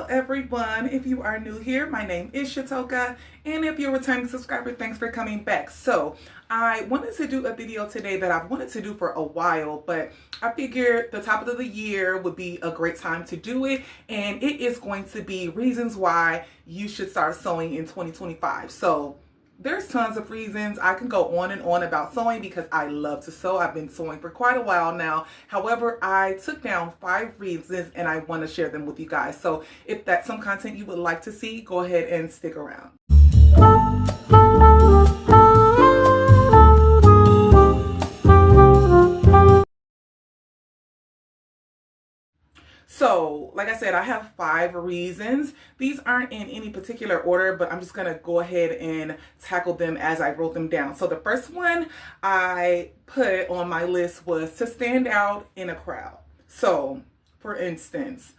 Hello everyone, if you are new here, my name is Shatoka, and if you're a returning subscriber, thanks for coming back. So I wanted to do a video today that I've wanted to do for a while, but I figured the top of the year would be a great time to do it, and it is going to be reasons why you should start sewing in 2025. So there's tons of reasons. I can go on and on about sewing because I love to sew. I've been sewing for quite a while now. However, I took down 5 reasons and I want to share them with you guys. So if that's some content you would like to see, go ahead and stick around. So, like I said, I have 5 reasons. These aren't in any particular order, but I'm just going to go ahead and tackle them as I wrote them down. So the first one I put on my list was to stand out in a crowd. So, for instance,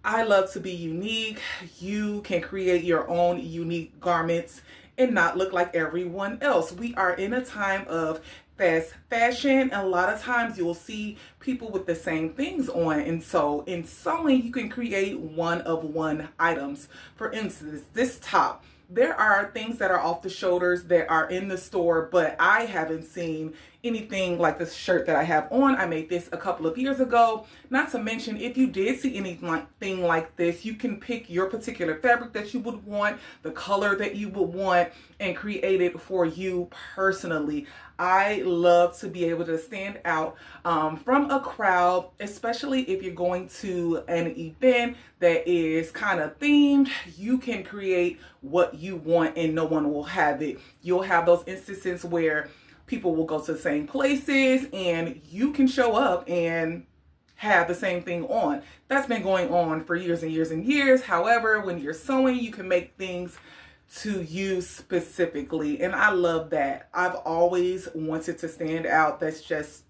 I love to be unique. You can create your own unique garments and not look like everyone else. We are in a time of fast fashion, and a lot of times you'll see people with the same things on, and so in sewing you can create one of one items. For instance, this top, there are things that are off the shoulders that are in the store, but I haven't seen anything like this shirt that I have on. I made this a couple of years ago. Not to mention, if you did see anything like this, you can pick your particular fabric that you would want, the color that you would want, and create it for you personally. I love to be able to stand out from a crowd, especially if you're going to an event that is kind of themed. You can create what you want and no one will have it. You'll have those instances where people will go to the same places and you can show up and have the same thing on. That's been going on for years and years and years. However, when you're sewing, you can make things to you specifically, and I love that. I've always wanted to stand out. That's just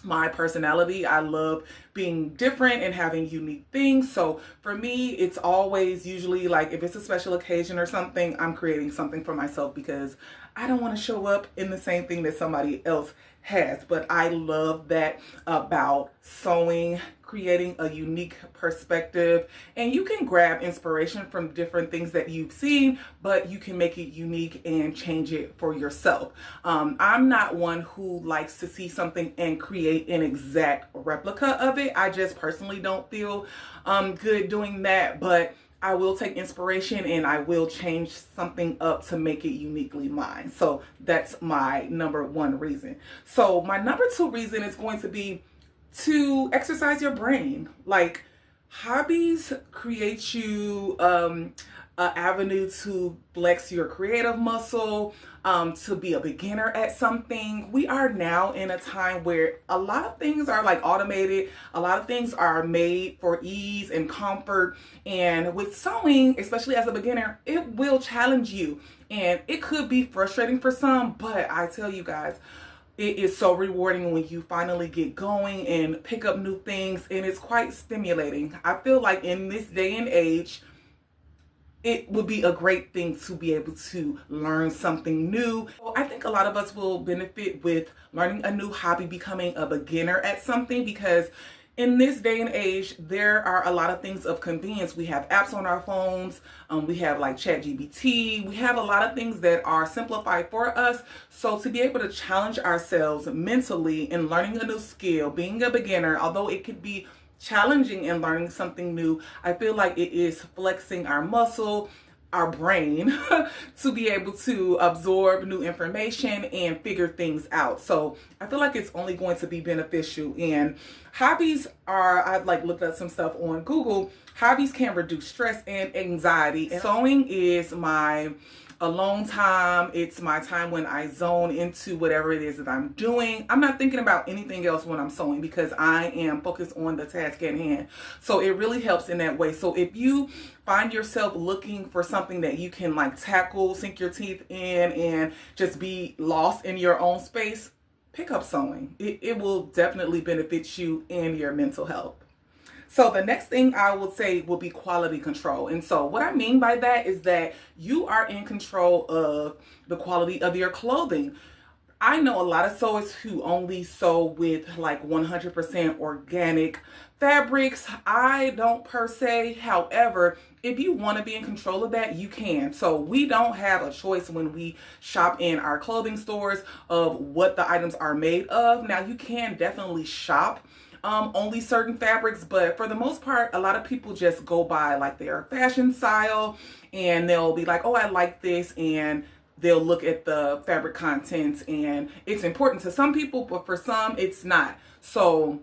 my personality. I love being different and having unique things. So for me, it's always usually like if it's a special occasion or something, I'm creating something for myself because I don't want to show up in the same thing that somebody else has. But I love that about sewing, creating a unique perspective, and you can grab inspiration from different things that you've seen, but you can make it unique and change it for yourself. I'm not one who likes to see something and create an exact replica of it. I just personally don't feel good doing that, but I will take inspiration and I will change something up to make it uniquely mine. So that's my number 1 reason. So my number 2 reason is going to be to exercise your brain. Like, hobbies create you an avenue to flex your creative muscle, to be a beginner at something. We are now in a time where a lot of things are like automated. A lot of things are made for ease and comfort. And with sewing, especially as a beginner, it will challenge you. And it could be frustrating for some, but I tell you guys, it is so rewarding when you finally get going and pick up new things, and it's quite stimulating. I feel like in this day and age, it would be a great thing to be able to learn something new. So I think a lot of us will benefit with learning a new hobby, becoming a beginner at something, because in this day and age, there are a lot of things of convenience. We have apps on our phones. We have like ChatGPT. We have a lot of things that are simplified for us. So to be able to challenge ourselves mentally in learning a new skill, being a beginner, although it could be challenging in learning something new, I feel like it is flexing our muscle, our brain to be able to absorb new information and figure things out. So I feel like it's only going to be beneficial. And hobbies are, I've like looked up some stuff on Google. Hobbies can reduce stress and anxiety. And sewing is my alone time. It's my time when I zone into whatever it is that I'm doing. I'm not thinking about anything else when I'm sewing because I am focused on the task at hand. So it really helps in that way. So if you find yourself looking for something that you can like tackle, sink your teeth in, and just be lost in your own space, pick up sewing. It will definitely benefit you and your mental health. So the next thing I would say will be quality control. And so what I mean by that is that you are in control of the quality of your clothing. I know a lot of sewers who only sew with like 100% organic fabrics. I don't per se. However, if you want to be in control of that, you can. So we don't have a choice when we shop in our clothing stores of what the items are made of. Now, you can definitely shop only certain fabrics, but for the most part, a lot of people just go by like their fashion style, and they'll be like, oh, I like this, and they'll look at the fabric contents, and it's important to some people, but for some it's not. So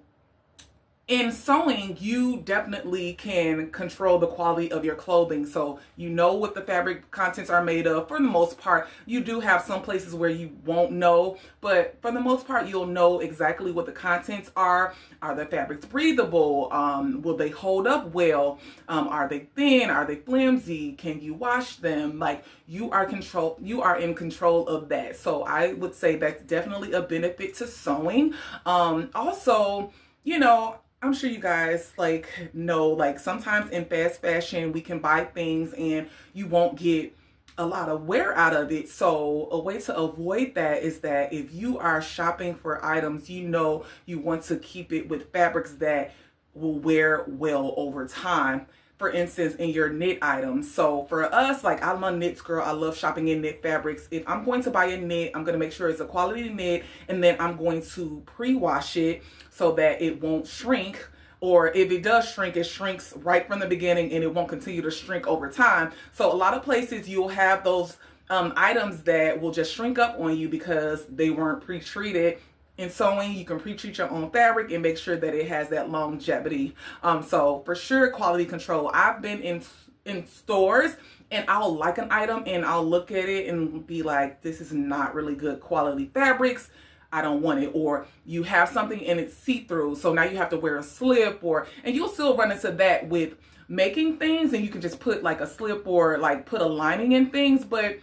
in sewing, you definitely can control the quality of your clothing. So you know what the fabric contents are made of for the most part. You do have some places where you won't know, but for the most part, you'll know exactly what the contents are. Are the fabrics breathable? Will they hold up well? Are they thin? Are they flimsy? Can you wash them? Like, you are in control of that. So I would say that's definitely a benefit to sewing. Also, you know, I'm sure you guys like know, like sometimes in fast fashion, we can buy things and you won't get a lot of wear out of it. So a way to avoid that is that if you are shopping for items, you know, you want to keep it with fabrics that will wear well over time. For instance, in your knit items. So for us, like, I'm a knits girl. I love shopping in knit fabrics. If I'm going to buy a knit, I'm going to make sure it's a quality knit, and then I'm going to pre-wash it so that it won't shrink. Or if it does shrink, it shrinks right from the beginning and it won't continue to shrink over time. So a lot of places you'll have those items that will just shrink up on you because they weren't pre-treated. In sewing, you can pre-treat your own fabric and make sure that it has that longevity. So for sure, quality control. I've been in stores and I'll like an item and I'll look at it and be like, this is not really good quality fabrics. I don't want it. Or you have something and it's see-through, so now you have to wear a slip, and you'll still run into that with making things, and you can just put like a slip or like put a lining in things. But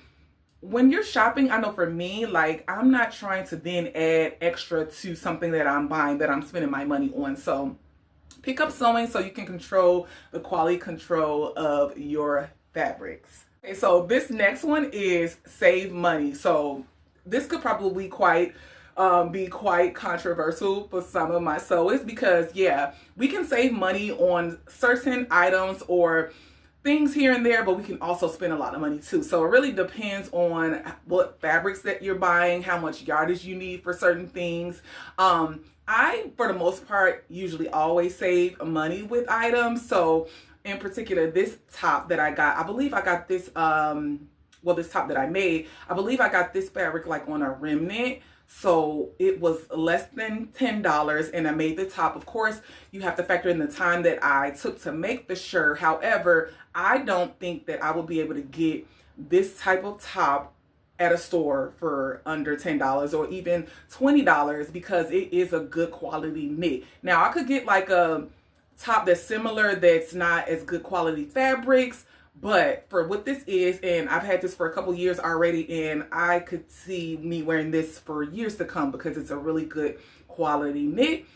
when you're shopping, I know for me, like, I'm not trying to then add extra to something that I'm buying, that I'm spending my money on. So pick up sewing so you can control the quality control of your fabrics. Okay, so this next one is save money. So this could probably be quite controversial for some of my sewers, because yeah, we can save money on certain items or things here and there, but we can also spend a lot of money too. So it really depends on what fabrics that you're buying, how much yardage you need for certain things. I, for the most part, usually always save money with items. So in particular, this top that I got, I believe I got this, this top that I made, I believe I got this fabric like on a remnant. So it was less than $10 and I made the top. Of course, you have to factor in the time that I took to make the shirt. However, I don't think that I will be able to get this type of top at a store for under $10 or even $20 because it is a good quality knit. Now, I could get like a top that's similar, that's not as good quality fabrics, but for what this is, and I've had this for a couple years already, and I could see me wearing this for years to come because it's a really good quality knit,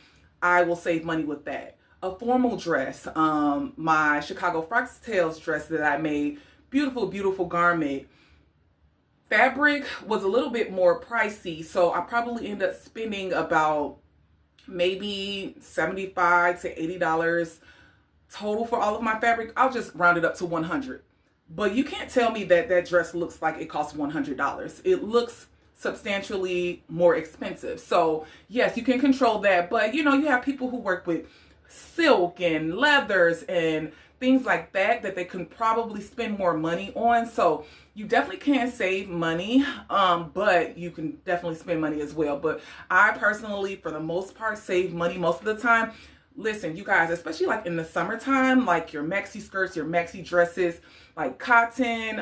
I will save money with that. A formal dress, my Chicago Foxtails dress that I made, beautiful, beautiful garment. Fabric was a little bit more pricey, so I probably ended up spending about maybe $75 to $80 total for all of my fabric. I'll just round it up to $100. But you can't tell me that that dress looks like it costs $100. It looks substantially more expensive. So yes, you can control that, but you know, you have people who work with silk and leathers and things like that they can probably spend more money on. So you definitely can save money, but you can definitely spend money as well. But I personally, for the most part, save money most of the time. Listen, you guys, especially like in the summertime, like your maxi skirts, your maxi dresses, like cotton,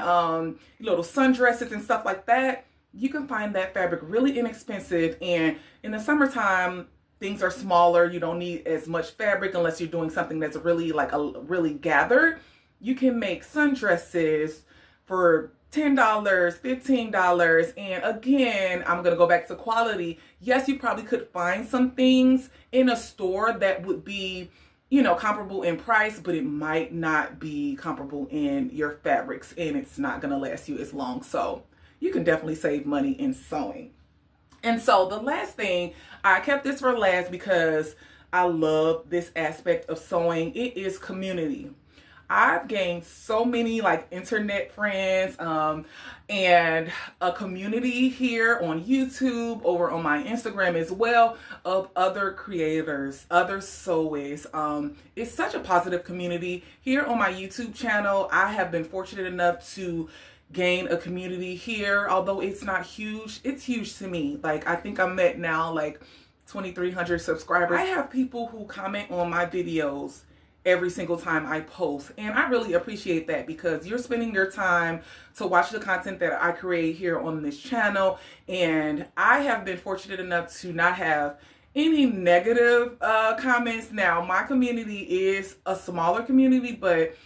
little sundresses and stuff like that, you can find that fabric really inexpensive. And in the summertime, things are smaller. You don't need as much fabric unless you're doing something that's really like really gathered. You can make sundresses for $10, $15. And again, I'm going to go back to quality. Yes, you probably could find some things in a store that would be, you know, comparable in price, but it might not be comparable in your fabrics, and it's not going to last you as long. So you can definitely save money in sewing. And so the last thing, I kept this for last because I love this aspect of sewing. It is community. I've gained so many like internet friends and a community here on YouTube, over on my Instagram as well, of other creators, other sewists. It's such a positive community. Here on my YouTube channel, I have been fortunate enough to gain a community here. Although it's not huge, it's huge to me. Like, I think I'm at now like 2,300 subscribers. I have people who comment on my videos every single time I post, and I really appreciate that, because you're spending your time to watch the content that I create here on this channel. And I have been fortunate enough to not have any negative comments. Now, my community is a smaller community, but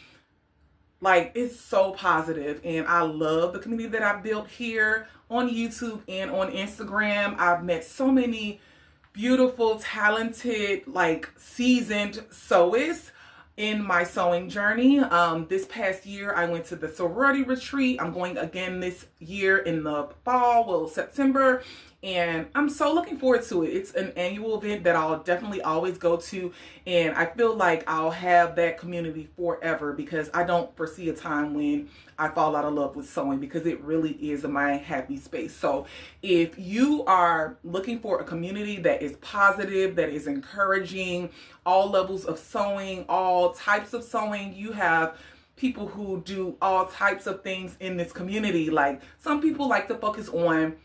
like, it's so positive, and I love the community that I've built here on YouTube and on Instagram. I've met so many beautiful, talented, like seasoned sewists in my sewing journey. This past year, I went to the sorority retreat. I'm going again this year in the fall, well, September, and I'm so looking forward to it. It's an annual event that I'll definitely always go to, and I feel like I'll have that community forever, because I don't foresee a time when I fall out of love with sewing, because it really is my happy space. So if you are looking for a community that is positive, that is encouraging, all levels of sewing, all types of sewing, you have people who do all types of things in this community. Like, some people like to focus on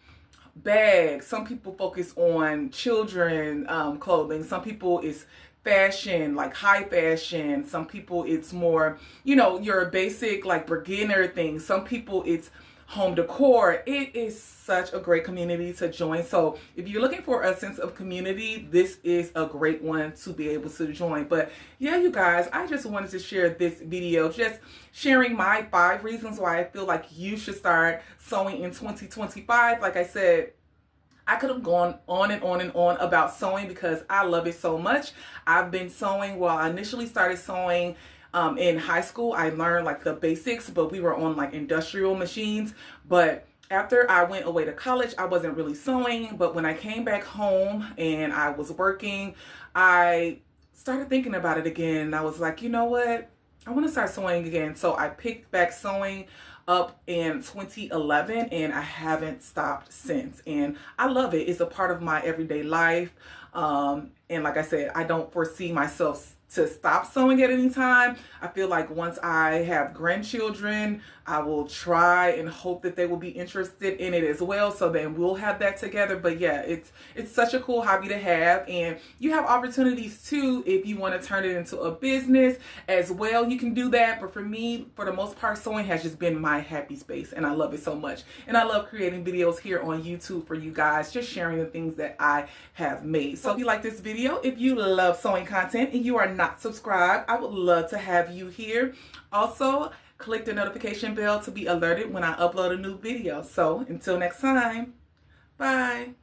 bags, some people focus on children clothing, some people it's fashion, like high fashion, some people it's more, you know, your basic like beginner things, some people it's home decor. It is such a great community to join. So if you're looking for a sense of community, this is a great one to be able to join. But yeah, you guys, I just wanted to share this video, just sharing my 5 reasons why I feel like you should start sewing in 2025. Like I said, I could have gone on and on and on about sewing because I love it so much. I've been sewing, well, I initially started sewing in high school. I learned like the basics, but we were on like industrial machines. But after I went away to college, I wasn't really sewing. But when I came back home and I was working, I started thinking about it again. I was like, you know what? I want to start sewing again. So I picked back sewing up in 2011, and I haven't stopped since. And I love it. It's a part of my everyday life. And like I said, I don't foresee myself to stop sewing at any time. I feel like once I have grandchildren, I will try and hope that they will be interested in it as well. So then we'll have that together. But yeah, it's such a cool hobby to have. And you have opportunities too if you want to turn it into a business as well. You can do that. But for me, for the most part, sewing has just been my happy space, and I love it so much. And I love creating videos here on YouTube for you guys, just sharing the things that I have made. So if you like this video, if you love sewing content and you are not subscribed, I would love to have you here. Also, click the notification bell to be alerted when I upload a new video. So until next time, bye.